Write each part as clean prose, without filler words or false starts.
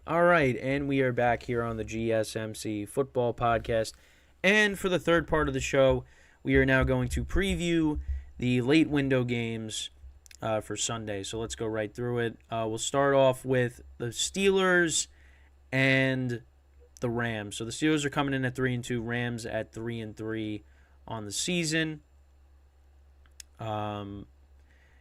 All right, and we are back here on the GSMC football podcast. And for the third part of the show, we are now going to preview the late window games for Sunday. So let's go right through it. We'll start off with the Steelers and the Rams. So the Steelers are coming in at 3-2, Rams at 3-3 on the season.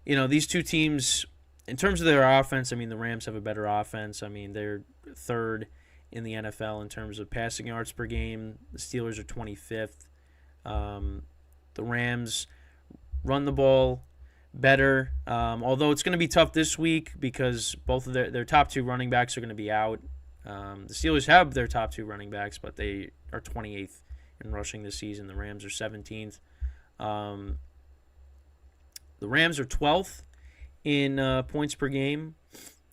These two teams, in terms of their offense, I mean, the Rams have a better offense. I mean, they're third in the NFL in terms of passing yards per game. The Steelers are 25th. The Rams run the ball better, although it's going to be tough this week because both of their top two running backs are going to be out. The Steelers have their top two running backs, but they are 28th in rushing this season. The Rams are 17th. The Rams are 12th in points per game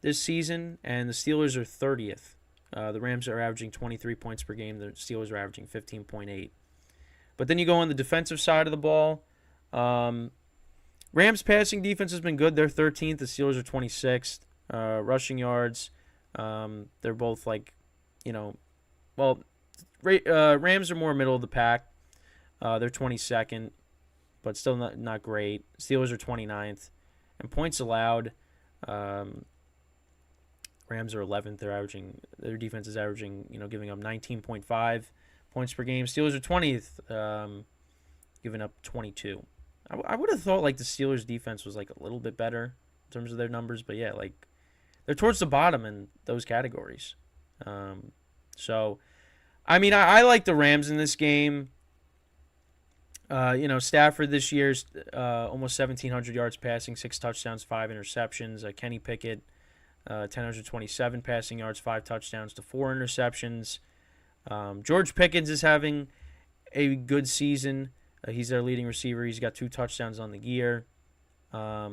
this season, and the Steelers are 30th. The Rams are averaging 23 points per game. The Steelers are averaging 15.8. But then you go on the defensive side of the ball. Rams passing defense has been good. They're 13th. The Steelers are 26th. Rushing yards, they're both Rams are more middle of the pack. They're 22nd, but still not great. Steelers are 29th. And points allowed, Rams are 11th. Their defense is averaging, giving up 19.5 points per game. Steelers are 20th, giving up 22. I would have thought the Steelers defense was a little bit better in terms of their numbers, but yeah, they're towards the bottom in those categories. So, I mean, I like the Rams in this game. Stafford this year's almost 1,700 yards passing, 6 touchdowns, 5 interceptions. Kenny Pickett, 1,027 passing yards, 5 touchdowns to 4 interceptions. George Pickens is having a good season. He's their leading receiver. He's got 2 touchdowns on the year. I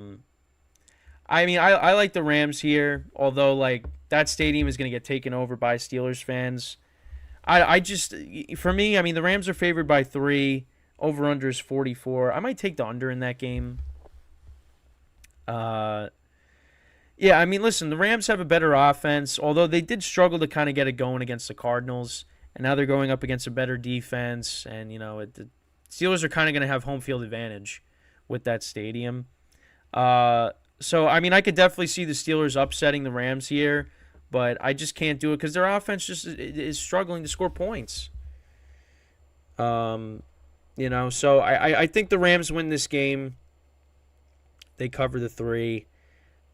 like the Rams here, although that stadium is going to get taken over by Steelers fans. For me, the Rams are favored by 3. Over-under is 44. I might take the under in that game. Listen, the Rams have a better offense, although they did struggle to kind of get it going against the Cardinals, and now they're going up against a better defense, and, the Steelers are kind of going to have home field advantage with that stadium. I could definitely see the Steelers upsetting the Rams here, but I just can't do it because their offense just is struggling to score points. So I think the Rams win this game. They cover the 3.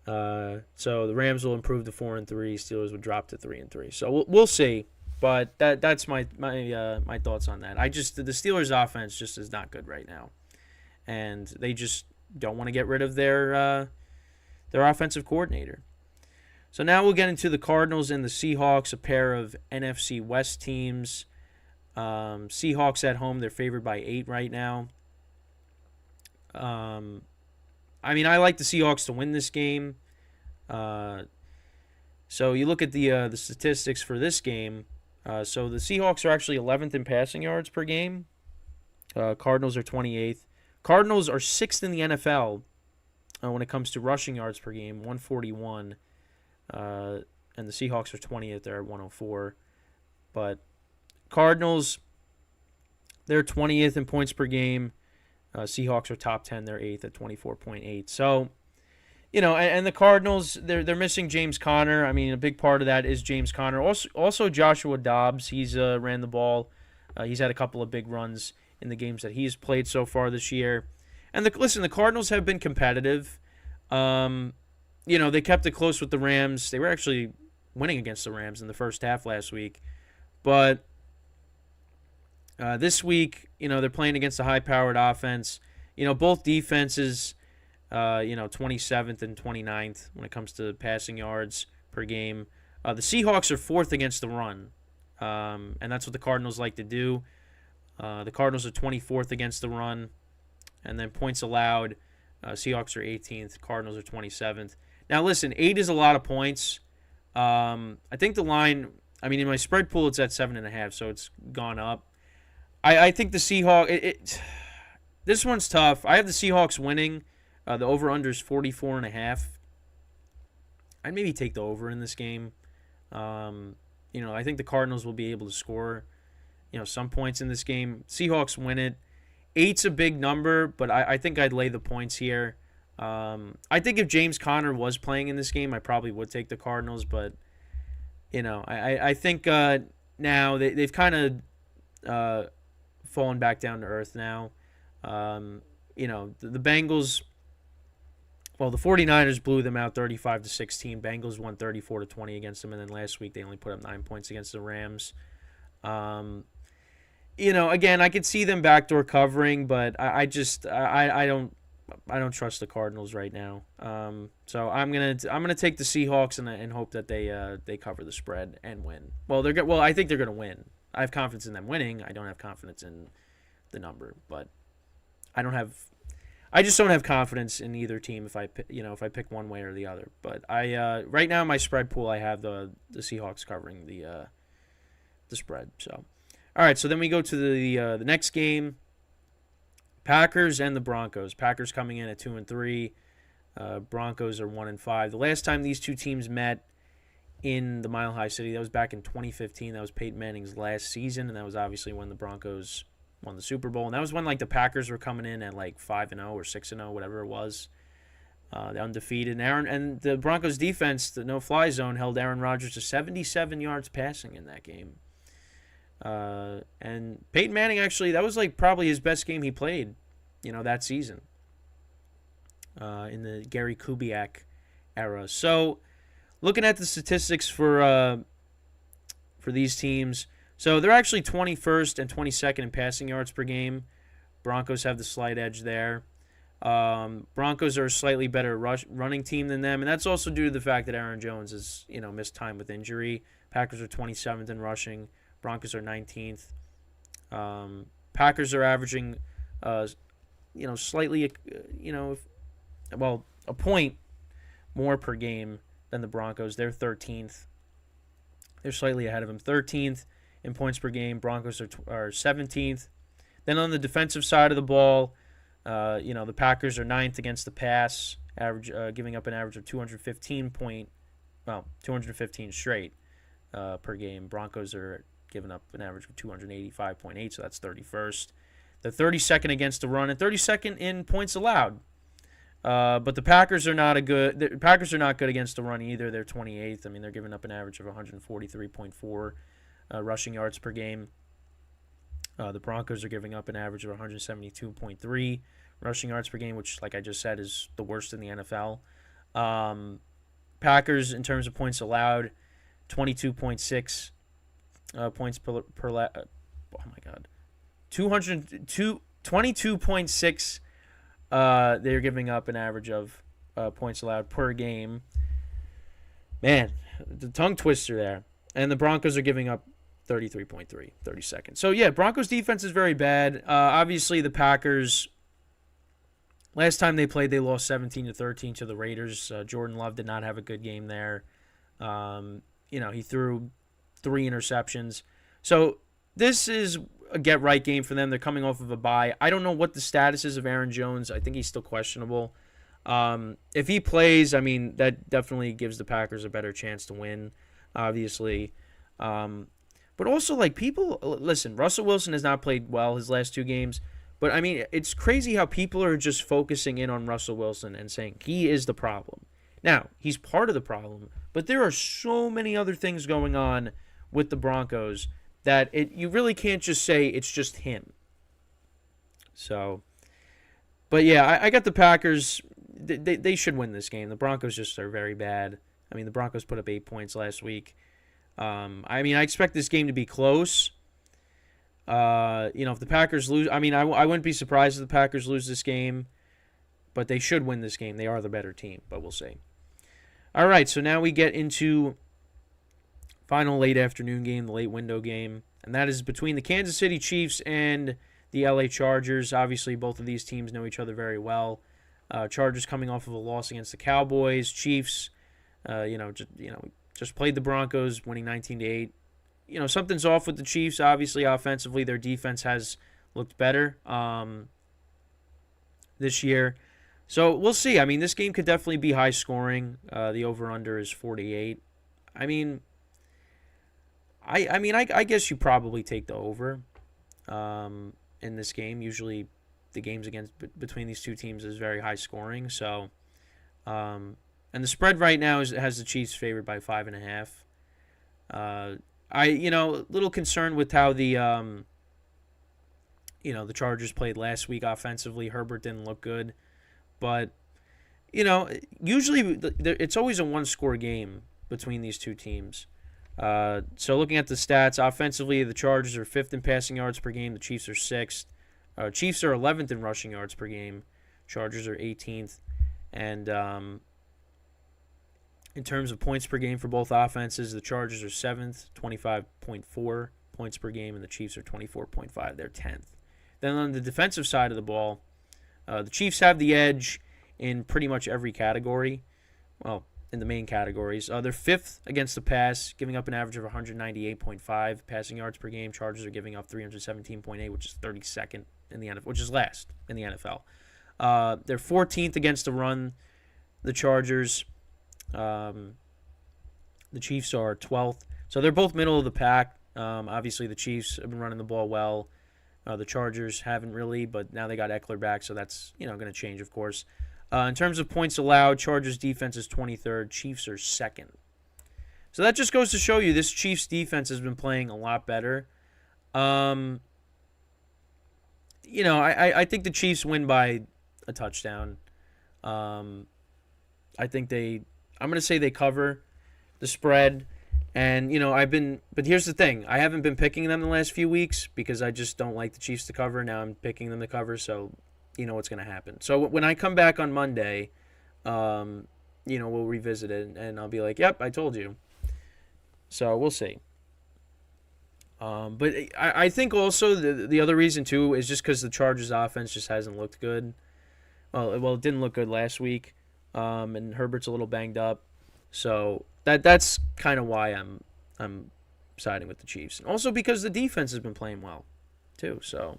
So the Rams will improve to 4-3. Steelers will drop to 3-3. So we'll see. But that's my thoughts on that. The Steelers' offense just is not good right now, and they just don't want to get rid of their offensive coordinator. So now we'll get into the Cardinals and the Seahawks, a pair of NFC West teams. Seahawks at home, they're favored by 8 right now. I like the Seahawks to win this game. So you look at the statistics for this game. So the Seahawks are actually 11th in passing yards per game. Cardinals are 28th. Cardinals are 6th in the NFL when it comes to rushing yards per game, 141. And the Seahawks are 20th. They're at 104. But Cardinals, they're 20th in points per game. Seahawks are top 10. They're 8th at 24.8. So, and the Cardinals, they're missing James Conner. A big part of that is James Conner. Also Joshua Dobbs. He's ran the ball. He's had a couple of big runs in the games that he's played so far this year. And the Cardinals have been competitive. They kept it close with the Rams. They were actually winning against the Rams in the first half last week. But this week, they're playing against a high-powered offense. Both defenses, 27th and 29th when it comes to passing yards per game. The Seahawks are 4th against the run, and that's what the Cardinals like to do. The Cardinals are 24th against the run, and then points allowed, Seahawks are 18th, Cardinals are 27th. Now, listen, 8 is a lot of points. I think the line, in my spread pool, it's at 7.5, so it's gone up. I think the Seahawks, this one's tough. I have the Seahawks winning. The over-under is 44.5. I'd maybe take the over in this game. I think the Cardinals will be able to score, some points in this game. Seahawks win it. 8's a big number, but I think I'd lay the points here. I think if James Conner was playing in this game, I probably would take the Cardinals, but I think now they've kind of fallen back down to earth now. The Bengals. Well, the 49ers blew them out 35-16. Bengals won 34-20 against them, and then last week they only put up 9 points against the Rams. Again, I could see them backdoor covering, but I don't trust the Cardinals right now. So I'm gonna take the Seahawks and hope that they cover the spread and win. Well, I think they're gonna win. I have confidence in them winning. I don't have confidence in the number, but I just don't have confidence in either team if I pick one way or the other. But right now in my spread pool I have the Seahawks covering the spread. So all right, so then we go to the next game. Packers and the Broncos. Packers coming in at 2-3. Broncos are 1-5. The last time these two teams met in the Mile High City, that was back in 2015. That was Peyton Manning's last season, and that was obviously when the Broncos won the Super Bowl. And that was when the Packers were coming in at 5-0 or 6-0, whatever it was. Undefeated. And the Broncos defense, the no-fly zone, held Aaron Rodgers to 77 yards passing in that game. And Peyton Manning, actually, that was probably his best game he played, that season. In the Gary Kubiak era. So, looking at the statistics for these teams, so they're actually 21st and 22nd in passing yards per game. Broncos have the slight edge there. Broncos are a slightly better running team than them, and that's also due to the fact that Aaron Jones has missed time with injury. Packers are 27th in rushing. Broncos are 19th. Packers are averaging, slightly, a point more per game than the Broncos. They're 13th. They're slightly ahead of them. 13th in points per game. Broncos are 17th. Then on the defensive side of the ball, the Packers are 9th against the pass, giving up an average of 215 straight per game. Broncos are giving up an average of 285.8, so that's 31st. They're 32nd against the run and 32nd in points allowed. But the Packers are not good against the run either. They're 28th. I mean, they're giving up an average of 143.4 rushing yards per game. The Broncos are giving up an average of 172.3 rushing yards per game, which, like I just said, is the worst in the NFL. Packers, in terms of points allowed, 22.6 points per oh my God, 22.6. They're giving up an average of points allowed per game. Man, the tongue twister there. And the Broncos are giving up 33.3, 32nd. So, yeah, Broncos defense is very bad. Obviously, the Packers, last time they played, they lost 17-13 to the Raiders. Jordan Love did not have a good game there. He threw 3 interceptions. So, this is a get-right game for them. They're coming off of a bye. I don't know what the status is of Aaron Jones. I think he's still questionable. If he plays, I mean, that definitely gives the Packers a better chance to win, obviously. But also, people, listen, Russell Wilson has not played well his last 2 games. But, I mean, it's crazy how people are just focusing in on Russell Wilson and saying he is the problem. Now, he's part of the problem, but there are so many other things going on with the Broncos that you really can't just say it's just him. So, but yeah, I got the Packers. They should win this game. The Broncos just are very bad. I mean, the Broncos put up 8 points last week. I expect this game to be close. If the Packers lose, I wouldn't be surprised if the Packers lose this game, but they should win this game. They are the better team, but we'll see. All right, so now we get into final late afternoon game, the late window game, and that is between the Kansas City Chiefs and the LA Chargers. Obviously, both of these teams know each other very well. Chargers coming off of a loss against the Cowboys. Chiefs, just played the Broncos, winning 19-8. Something's off with the Chiefs. Obviously, offensively, their defense has looked better this year. So we'll see. This game could definitely be high scoring. The over-under is 48. I guess you probably take the over in this game. Usually, the games between these two teams is very high scoring. So, and the spread right now has the Chiefs favored by 5.5. Little concerned with how the Chargers played last week offensively. Herbert didn't look good, but usually it's always a one-score game between these two teams. So looking at the stats, offensively, the Chargers are 5th in passing yards per game. The Chiefs are 6th. Chiefs are 11th in rushing yards per game. Chargers are 18th. And in terms of points per game for both offenses, the Chargers are 7th, 25.4 points per game, and the Chiefs are 24.5. They're 10th. Then on the defensive side of the ball, the Chiefs have the edge in pretty much every category. Well, in the main categories. They're 5th against the pass, giving up an average of 198.5 passing yards per game. Chargers are giving up 317.8, which is 32nd in the NFL, which is last in the NFL. They're 14th against the run, the Chargers. The Chiefs are 12th. So they're both middle of the pack. Obviously, the Chiefs have been running the ball well. The Chargers haven't really, but now they got Eckler back, so that's going to change, of course. In terms of points allowed, Chargers defense is 23rd. Chiefs are 2nd. So that just goes to show you this Chiefs defense has been playing a lot better. I think the Chiefs win by a touchdown. I'm going to say they cover the spread. And, but here's the thing. I haven't been picking them the last few weeks because I just don't like the Chiefs to cover. Now I'm picking them to cover, so you know what's going to happen. So when I come back on Monday, we'll revisit it, and I'll be like, yep, I told you. So we'll see. But I think also the other reason, too, is just because the Chargers offense just hasn't looked good. Well, it didn't look good last week, and Herbert's a little banged up. So that's kind of why I'm siding with the Chiefs. And also because the defense has been playing well, too. So,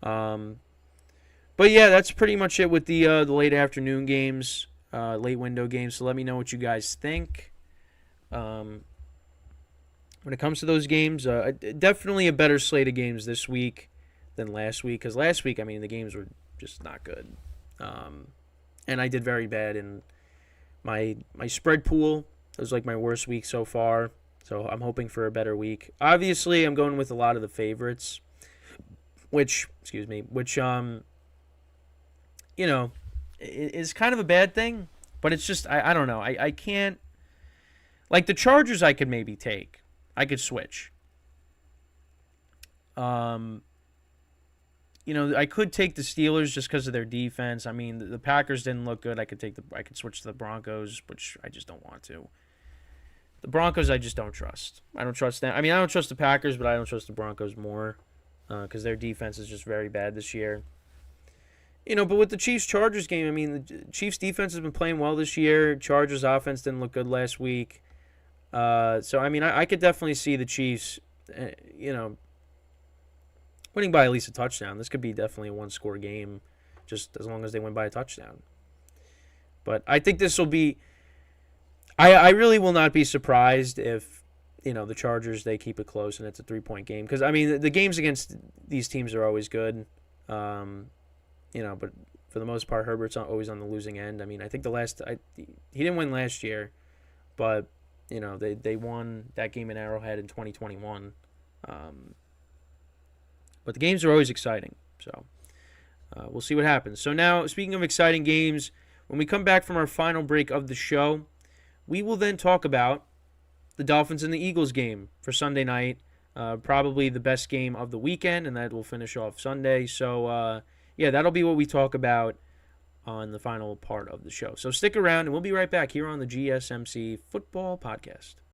but yeah, that's pretty much it with the late afternoon games, late window games. So let me know what you guys think. When it comes to those games, definitely a better slate of games this week than last week. Because last week, the games were just not good. And I did very bad in my spread pool. It was like my worst week so far. So I'm hoping for a better week. Obviously, I'm going with a lot of the favorites, which is kind of a bad thing. But it's just, I don't know. I can't. Like the Chargers, I could maybe take. I could switch. I could take the Steelers just because of their defense. The Packers didn't look good. I could switch to the Broncos, which I just don't want to. The Broncos, I just don't trust. I don't trust them. I don't trust the Packers, but I don't trust the Broncos more because their defense is just very bad this year. But with the Chiefs-Chargers game, the Chiefs' defense has been playing well this year. Chargers' offense didn't look good last week. So, I could definitely see the Chiefs, winning by at least a touchdown. This could be definitely a one-score game, just as long as they win by a touchdown. But I think this will be – I really will not be surprised if, the Chargers, they keep it close and it's a 3-point game. Because, the games against these teams are always good. But for the most part, Herbert's always on the losing end. I think he didn't win last year, but, they won that game in Arrowhead in 2021. But the games are always exciting, so we'll see what happens. So now, speaking of exciting games, when we come back from our final break of the show, we will then talk about the Dolphins and the Eagles game for Sunday night, probably the best game of the weekend, and that will finish off Sunday. So, that'll be what we talk about on the final part of the show. So stick around, and we'll be right back here on the GSMC Football Podcast.